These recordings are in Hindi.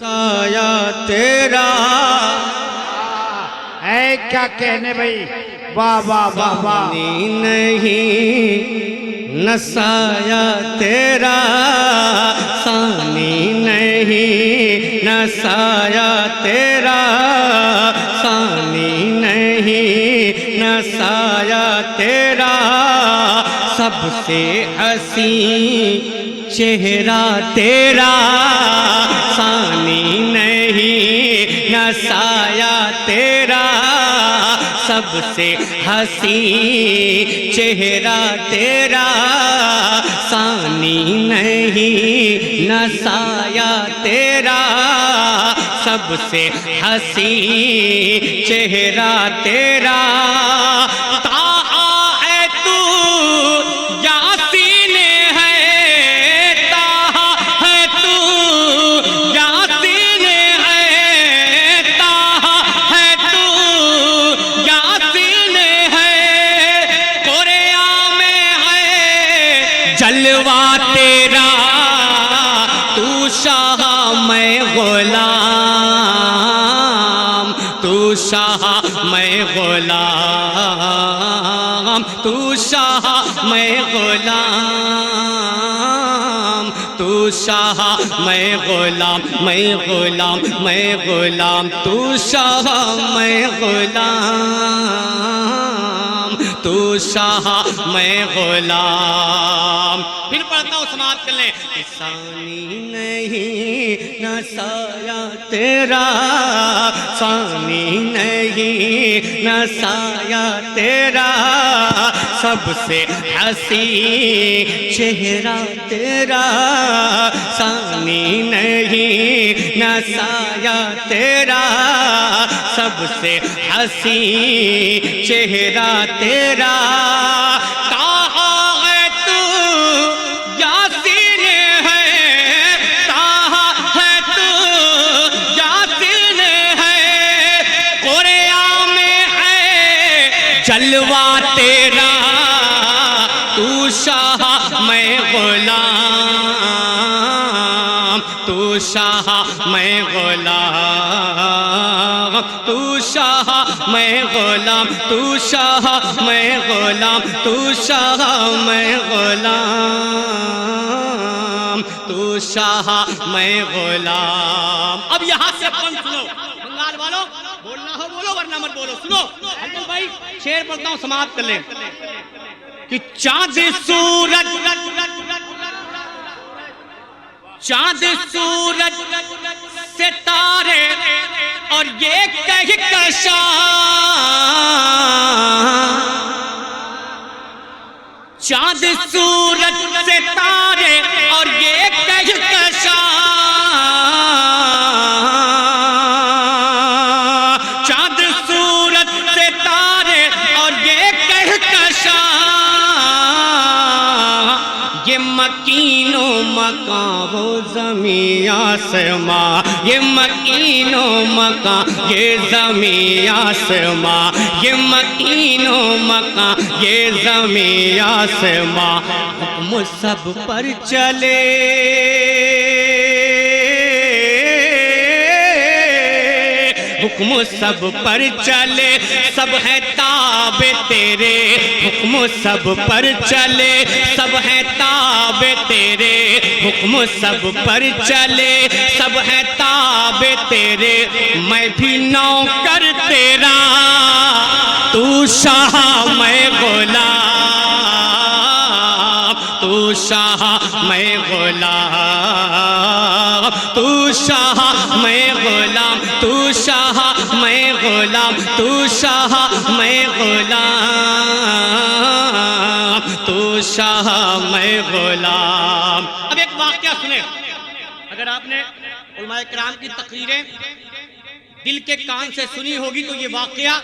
साया तेरा है क्या कहने भाई। वाह वाह वाह वाह। नहीं नसाया तेरा सानी नहीं नसाया तेरा सानी नहीं नसाया तेरा सबसे हसी चेहरा तेरा सानी नहीं नसाया तेरा सबसे हसी चेहरा तेरा सानी नहीं नसाया तेरा सबसे हसी चेहरा तेरा जलवा तेरा तू शाह मैं गुलाम तू शाह मैं गुलाम तू शाह मैं गुलाम तू शाह मैं गुलाम मैं गुलाम मैं गुलाम तू शाह मैं गुलाम तू शाह मैं गुलाम। फिर पढ़ता हूँ समाप्त कर ले। सानी नहीं नसाया तेरा सानी नहीं नसाया तेरा सबसे हसी चेहरा तेरा सानी नहीं नसाया तेरा सबसे हसी चेहरा तेरा जलवा तेरा तू शाह मैं गुलाम तू शाह मैं गुलाम तू शाह मैं गुलाम तू शाह मैं गुलाम तू शाह मैं गुलाम तू शाह मैं गुलाम। अब यहाँ से अपन सुनो बंगाल वालों, बोलना हो बोलो वरना मत बोलो। सुनो अब्दुल भाई शेर पढ़ता हूँ समाप्त कर ले कि चांद सूरज सितारे और ये कहकशां चांद सूरज सितारे और ये कहकशां ये मकीनो मकां हो ज़मीं आसमां ये मकीनो मकां ये ज़मीं आसमां ये मकीनो मकां ये ज़मीं आसमां हुक्म सब पर चले हुक्म सब पर चले सब है ताबे तेरे हुक्म सब पर चले सब है ताबे तेरे हुक्म सब पर चले सब है ताबे तेरे मैं भी नौकर तेरा तू शाह मैं गुलाम तू शाह मैं गुलाम तू शाह मैं गुलाम तू शाह मैं गुलाम तू शाह मैं गुलाम तू शाह मैं गुलाम। अब एक वाकया सुने, अगर आपने उलमाए किराम की तकरीरें दिल के कान से सुनी होगी तो ये वाकया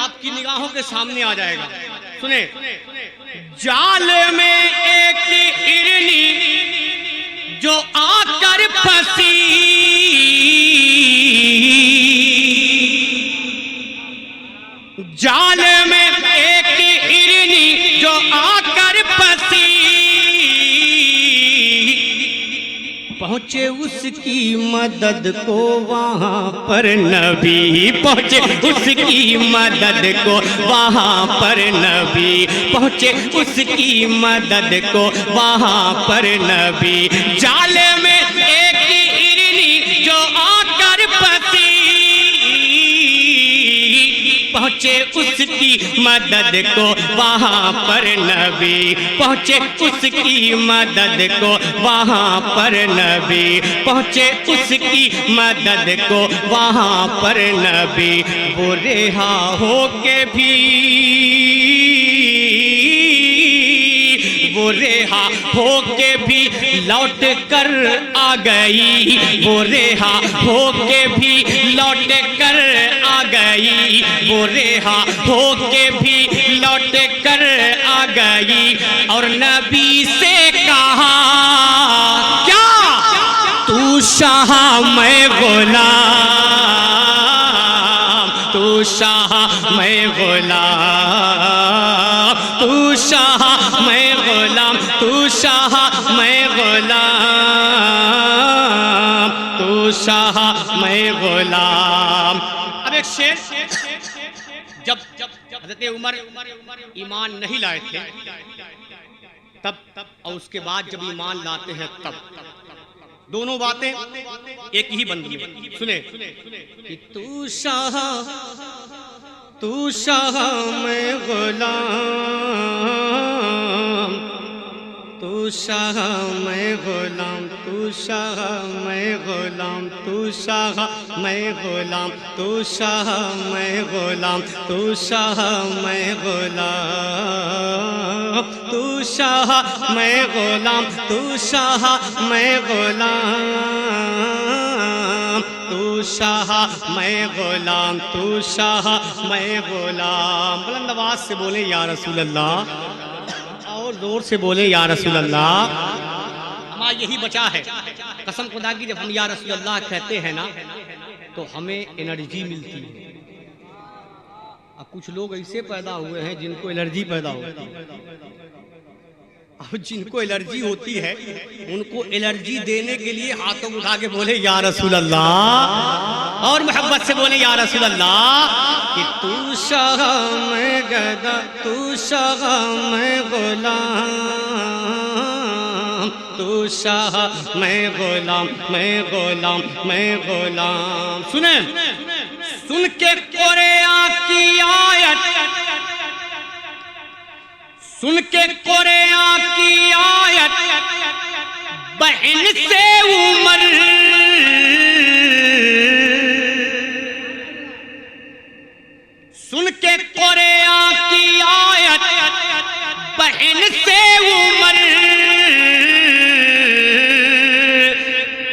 आपकी निगाहों के सामने आ जाएगा। सुने, जाल में एक हिरनी जो आकर फंसी जाल में एक हिरनी जो आकर फंसी पहुंच पहुँचे उसकी मदद को वहाँ पर नबी, पहुँचे उसकी मदद को वहाँ पर नबी, पहुँचे उसकी मदद को वहाँ पर नबी। जाले में एक हिरनी जो आकर फंसी, पहुँचे उसकी मदद को वहाँ पर नबी, पहुँचे उसकी मदद को वहाँ पर नबी, पहुँचे उसकी मदद को वहाँ पर नबी। वो रेहा हो के भी, वो रेहा हो के भी लौट कर आ गई, वो रेहा हो के भी लौट कर आ गई, वो रेहा हो के भी लौट कर आ गई। और नबी से कहा क्या, तू शाह मैं गुलाम, तू शाह मैं गुलाम, तू शाह मैं गुलाम, तू शाह मैं गुलाम, तू शाह मैं गुलाम। अब एक शेर, जब हज़रत उमर ईमान नहीं लाए थे तब, और उसके बाद जब ईमान लाते हैं तब, दोनों बातें एक ही बंदी में। सुने कि तू शाह मैं गुलाम, तू शाह मैं गुलाम, तू शाह मैं गुलाम, तू शाह मैं गुलाम, तू शाह मैं गुलाम, तू शाह मैं गुलाम, तू शाह मैं गुलाम, तू शाह मैं गुलाम, तू शाह मैं गुलाम, तू शाह मैं गुलाम। बुलंद आवाज से बोले या रसूल अल्लाह, और जोर से बोले या रसूल अल्लाह। हमारा यही बचा है, कसम खुदा की जब हम या रसूल अल्लाह कहते हैं ना तो हमें एनर्जी मिलती है। अब कुछ लोग ऐसे पैदा हुए हैं जिनको एलर्जी पैदा होती है, अब जिनको एलर्जी होती है उनको एलर्जी देने के लिए हाथों उठा के बोले या रसूल अल्लाह, और मोहब्बत से बोले या रसूल अल्लाह। कि तू शाह मैं गदा, तू शाह मैं गुलाम, तू शाह मैं गुलाम, मैं गुलाम, मैं गुलाम। सुने, सुन के कुरान की आयत, सुन के कुरान की आयत, बहन से उमर, सुन के कुरान की आयत, बहन से उमर,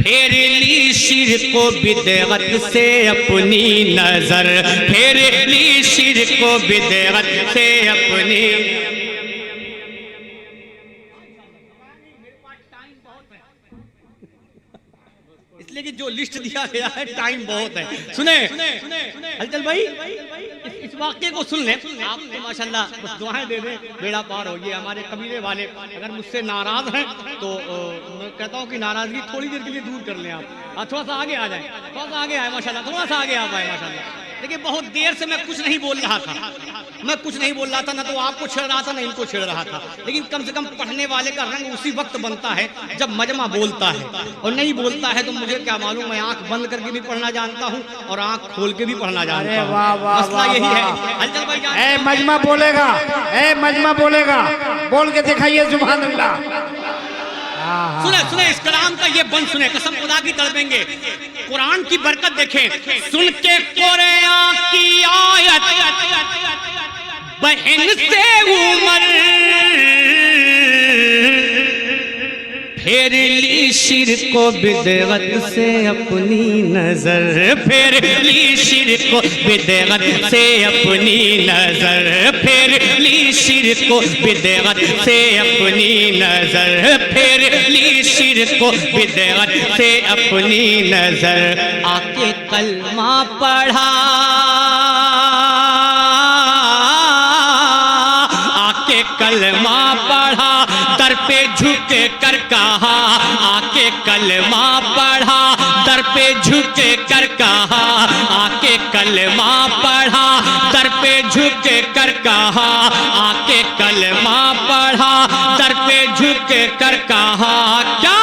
फेर ली शिर्क को बिदअत से अपनी नजर, फेर ली शिर्क को बिदअत से अपनी। इसलिए कि जो लिस्ट दिया गया है टाइम बहुत है। सुने हलचल भाई, इस वाक्य को सुन ले आप तो माशाल्लाह, बस दुआएं दे दें, बेड़ा पार हो। ये हमारे कबीले वाले अगर मुझसे नाराज हैं तो मैं कहता हूँ कि नाराजगी थोड़ी देर के लिए दूर कर लें आप, थोड़ा सा आगे आ जाए, थोड़ा सा आगे आए माशाल्लाह, थोड़ा सा आगे आ पाए माशाल्लाह। देखिए बहुत देर से मैं कुछ नहीं बोल रहा था, मैं कुछ नहीं बोल रहा था, ना तो आपको छेड़ रहा था ना इनको छेड़ रहा था, लेकिन कम से कम पढ़ने वाले का रंग उसी वक्त बनता है जब मजमा बोलता है, और नहीं बोलता है तो मुझे क्या मालूम, मैं आंख बंद करके भी पढ़ना जानता हूँ और आंख खोल के भी पढ़ना जानता हूँ। मसला यही है। हलचल भाई जान, मजमा बोलेगा, मजमा बोलेगा, बोल के दिखाइए सुभान अल्लाह। सुने सुने इस कलाम का ये बंद सुने, कसम खुदा की तड़पेंगे। कुरान की बरकत देखें, सुन के कुरान की आयत, बहन से उमर, फेर ली शिर्क को बिदअत से अपनी नजर, फेर ली शिर्क को बिदअत से अपनी नजर, फेर ली शिर्क को बिदअत से अपनी नजर, फेर ली शिर्क को बिदअत से अपनी नजर। आके कलमा पढ़ा, आके कलमा पढ़ा, दर पे झुक कर कहा, आके कलमा कर कहा, आके कलमा पढ़ा, दर पे झुक कर कहा, आके कलमा पढ़ा, दर पे झुक कर कहा, क्या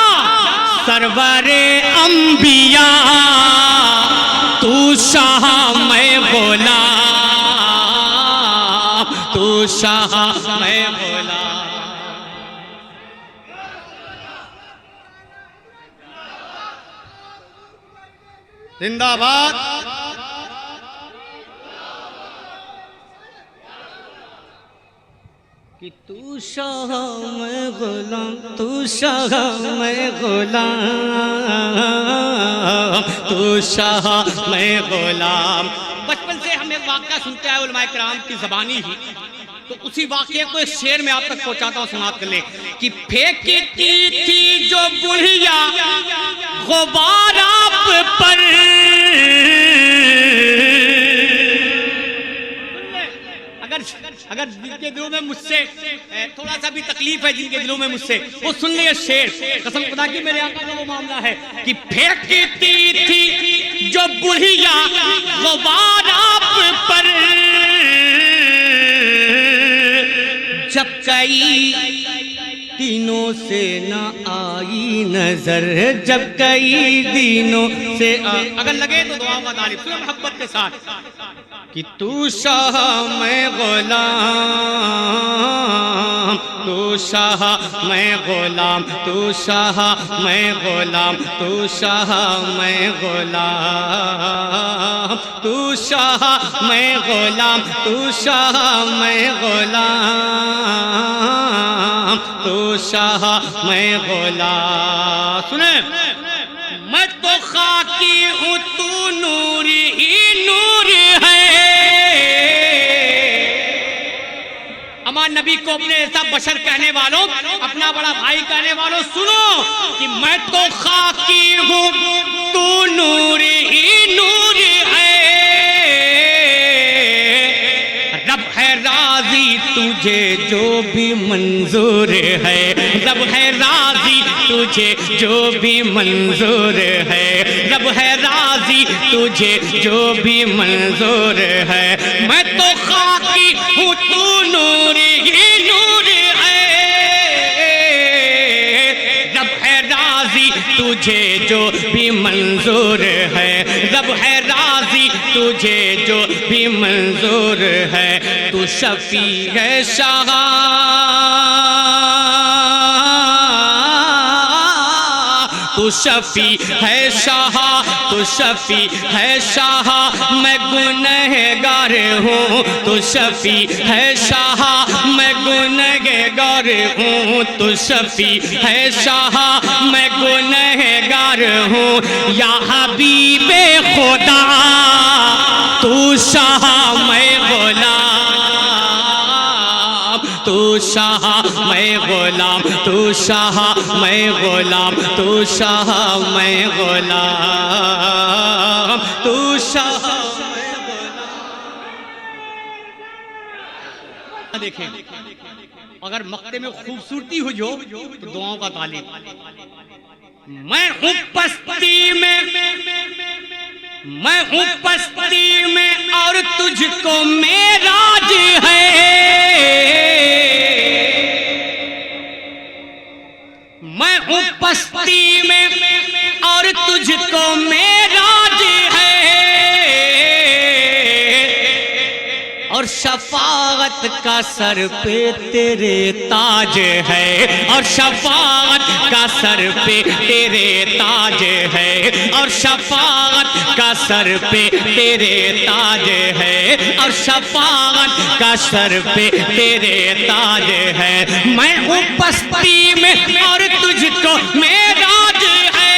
सरवरे अंबिया तू शाह मैं गुलाम, तू शाह मैं गुलाम। जिंदाबाद। कि तू शाह मैं गुलाम, तू शाह मैं गुलाम, तू शाह मैं गुलाम। बचपन से हम एक वाक़या सुनते आए उलमाए किराम की ज़बानी ही, तो उसी वाक़े को एक शेर में आप तक पहुंचाता हूँ, समाप्त कर ले। कि फेंकती थी जो बुढ़िया गुबार आप पर, अगर जिनके दिलों में मुझसे थोड़ा सा भी तकलीफ है, जिनके दिलों में मुझसे, वो सुन लिए शेर। कसम खुदा की मेरे आका का वो मामला है कि फेंकती थी जो बुढ़िया गुबार आप पर, जब कई दिनों से न आई नजर, जब कई दिनों से अगर लगे तो दुआ का तालिब सुनो मोहब्बत के साथ। कि तू शाह मैं गुलाम, तू शाह मैं गुलाम, तू शाह मैं गुलाम, तू शाह मैं गुलाम, तू शाह मैं गुलाम, तू शाह मैं गुलाम, तू शाह मैं गुलाम। सुने, मैं तो खाकी हूँ तू नूर ही नूर है। हमारे नबी को अपने ऐसा बशर कहने वालों, अपना बड़ा भाई कहने वालों, सुनो कि मैं तो खाकी हूँ तू नूर ही नूर है। रब है राजी तुझे जो भी मंजूर है, रब है राजी तुझे जो भी मंजूर है, रब है राजी तुझे जो भी मंजूर है। मैं तो खाकी हूँ तू नूर ही नूर है, रब है राजी तुझे जो भी मंजूर है, रब है राजी तुझे जो भी मंजूर है। तू शफी है शाह, तू शफी है शाह, तू शफी है शाह, मैं गुनहगार हूँ। तू शफी है शाह, मैं गुनहगार हूँ। तू शफी है शाह, मैं गुनहगार हूँ। या हबीबे खुदा तू शाह मैं गुलाम, तू शाह मैं गुलाम, तू शाह मैं गुलाम, तू शाह मैं गुलाम, तू शाह मैं गुलाम। देखें, अगर मक्ते में खूबसूरती हो जो तो दुआओं का तालिब। मैं हूँ पस्ती में, मैं हूँ पस्ती में और तुझको मेराज है। मैं हूँ पस्ती में और तुझको मेराज है। और शफाअत का सर पे तेरे ताज है, और शफाअत का सर पे तेरे ताज है, और शफाअत का सर पे तेरे ताज है, और शफाअत का सर पे तेरे ताज है। मैं हूँ पस्ती में और तुझको मेराज है,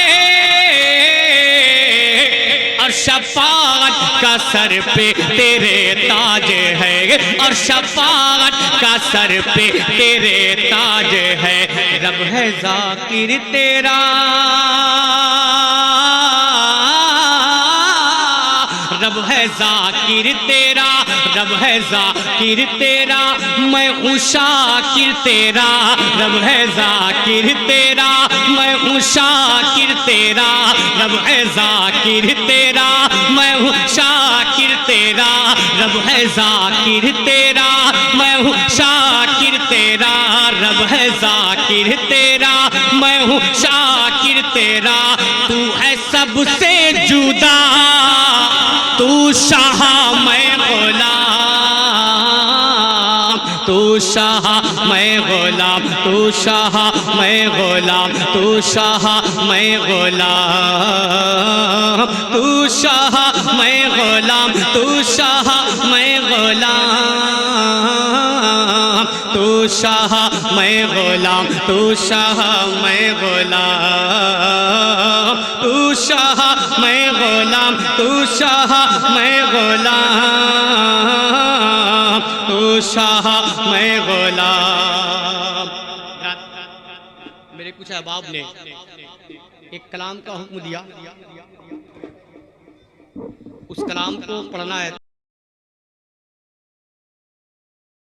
और शफाअत का सर पे तेरे ताज है, और शफाअत का सर पे तेरे ताज है। रब है जाकिर तेरा, रब है जाकिर तेरा, रब है जाकिर तेरा, मैं हूँ शाकिर तेरा, रब है जाकिर तेरा, मैं हूँ शाकिर तेरा, रब है जाकिर तेरा, मैं हूँ शाकिर तेरा, रब है जाकिर तेरा, मैं हूँ शाकिर तेरा, रब है जाकिर तेरा, मैं हूँ शाकिर तेरा। तू है सबसे जुदा, तू शाह मैं गुलाम, तू शाह मैं गुलाम, तू शाह मैं गुलाम, तू शाह मैं गुलाम, तू शाह मैं गुलाम, तू शाह मैं गुलाम, तू शाह मैं गुलाम, तू शाह मैं गुलाम, तू शाह मैं गुलाम, तू शाह मैं गुलाम, तू शाह मैं गुलाम। मेरे कुछ अहबाब ने एक कलाम का हुक्म दिया, उस कलाम को पढ़ना है।